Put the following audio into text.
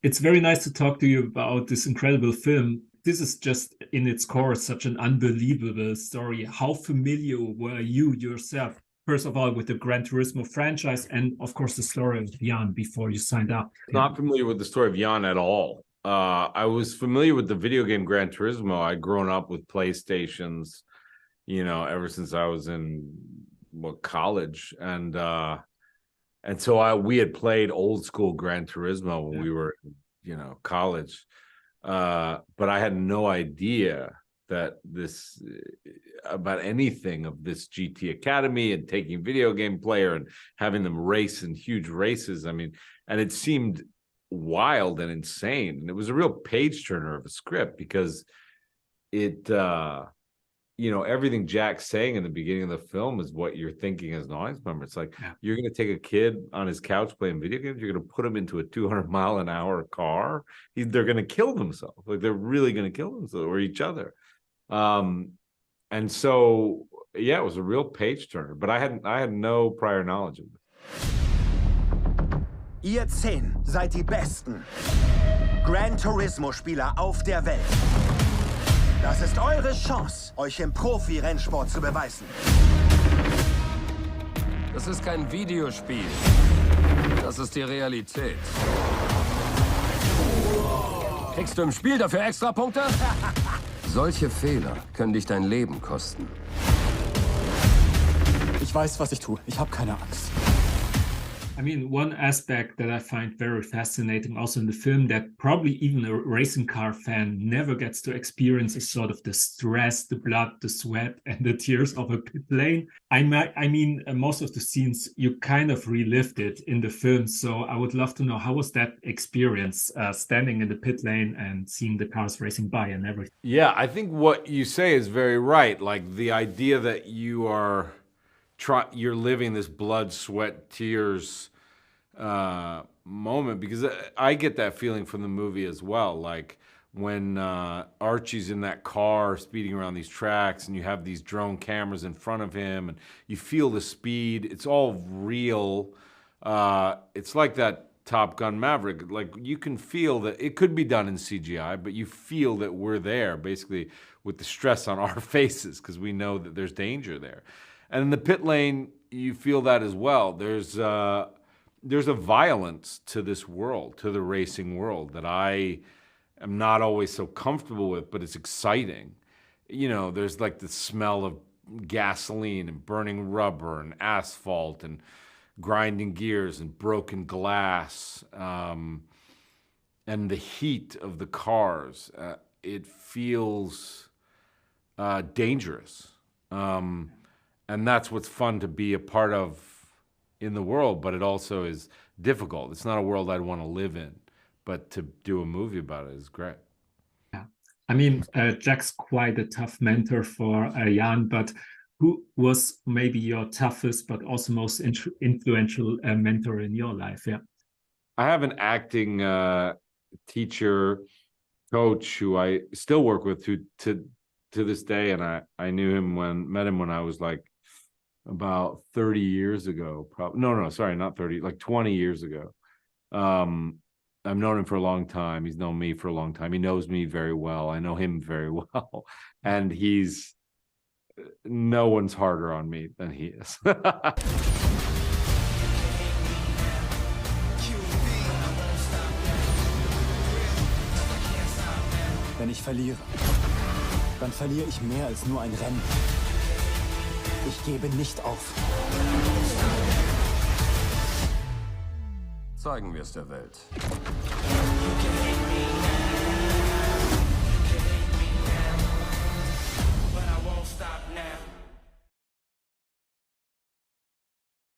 It's very nice to talk to you about this incredible film. This is just in its core such an unbelievable story. How familiar were you yourself, first of all, with the Gran Turismo franchise and, of course, the story of Jan before you signed up? Not familiar with the story of Jan at all. I was familiar with the video game Gran Turismo. I'd grown up with PlayStations, ever since I was in college, and so we had played old school Gran Turismo when we were, college. But I had no idea that about anything of this GT Academy and taking video game player and having them race in huge races. I mean, and it seemed wild and insane. And it was a real page turner of a script because it, everything Jack's saying in the beginning of the film is what you're thinking as an audience member. It's like, you're going to take a kid on his couch playing video games, you're going to put him into a 200-mile-an-hour car. They're going to kill themselves. Like, they're really going to kill themselves or each other. And so, it was a real page turner, but I had no prior knowledge of it. Ihr 10 seid die besten Gran Turismo-Spieler auf der Welt. Das ist eure Chance, euch im Profi-Rennsport zu beweisen. Das ist kein Videospiel. Das ist die Realität. Kriegst du im Spiel dafür extra Punkte? Solche Fehler können dich dein Leben kosten. Ich weiß, was ich tue. Ich habe keine Angst. I mean, one aspect that I find very fascinating also in the film that probably even a racing car fan never gets to experience is sort of the stress, the blood, the sweat, and the tears of a pit lane. I mean, most of the scenes, you kind of relived it in the film. So I would love to know, how was that experience standing in the pit lane and seeing the cars racing by and everything? Yeah, I think what you say is very right. Like, the idea that you're living this blood, sweat, tears moment, because I get that feeling from the movie as well. Like, when Archie's in that car speeding around these tracks and you have these drone cameras in front of him and you feel the speed, it's all real. It's like that Top Gun Maverick. Like, you can feel that it could be done in CGI, but you feel that we're there basically with the stress on our faces because we know that there's danger there. And in the pit lane, you feel that as well. There's a violence to this world, to the racing world, that I am not always so comfortable with, but it's exciting. There's like the smell of gasoline and burning rubber and asphalt and grinding gears and broken glass, and the heat of the cars. It feels dangerous. And that's what's fun to be a part of in the world, but it also is difficult. It's not a world I'd want to live in, but to do a movie about it is great. Yeah, I mean, Jack's quite a tough mentor for Jan, but who was maybe your toughest but also most influential mentor in your life? Yeah, I have an acting teacher, coach who I still work with to this day, and I met him when I was like about 30 years ago. Sorry, not 30, like 20 years ago. I've known him for a long time. He's known me for a long time. He knows me very well. I know him very well. And no one's harder on me than he is. Wenn ich verliere, dann verliere ich mehr als nur ein Rennen. Ich gebe nicht auf. Zeigen wir es der Welt.